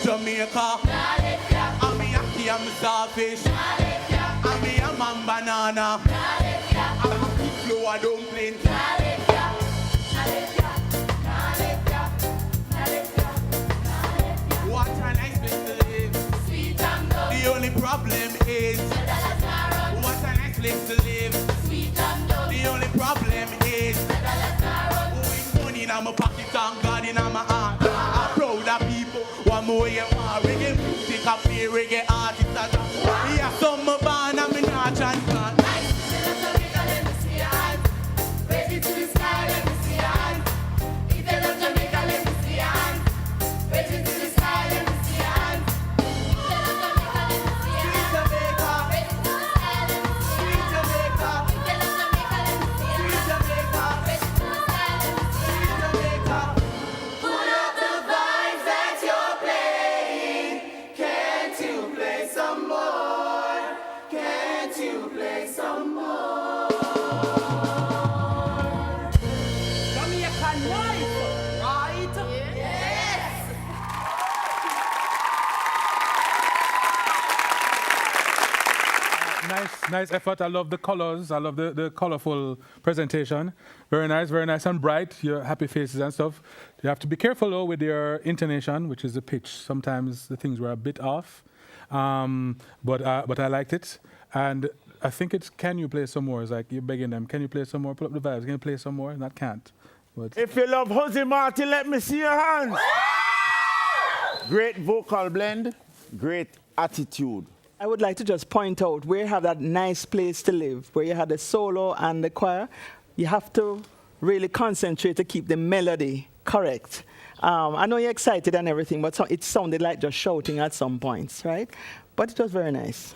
Jamaica, I'm me Aki, I'm starfish, I'm me a man banana, I'm a cook flour dumpling. What a nice place to live. Sweet and low. The only problem is what a nice place to live. Sweet and low. The only problem is owing money in my pocket and God in my heart. I'm proud of people. One more you want reggae music, I play reggae artists. Yeah, some band and me not chant. Ready to the sky, let me see hands. If they love Jamaica, let me see hands. Ready to the sky, let me see hands. If they love Jamaica, let me see hands. Ready to the sky, let me see hands. If they love Jamaica, let me see hands. Ready to the sky, let me see hands. Pull up the vibes that you're playing. Can't you play some more? Can't you play some more? Nice effort. I love the colors. I love the colorful presentation. Very nice and bright. Your happy faces and stuff. You have to be careful though with your intonation, which is the pitch. Sometimes the things were a bit off, but I liked it. And I think it's can you play some more? It's like you're begging them. Can you play some more? Pull up the vibes. Can you play some more? And that can't. But if you love Jose Martin, let me see your hands. Great vocal blend, great attitude. I would like to just point out where you have that nice place to live, where you had the solo and the choir. You have to really concentrate to keep the melody correct. I know you're excited and everything, but it sounded like just shouting at some points, right? But it was very nice.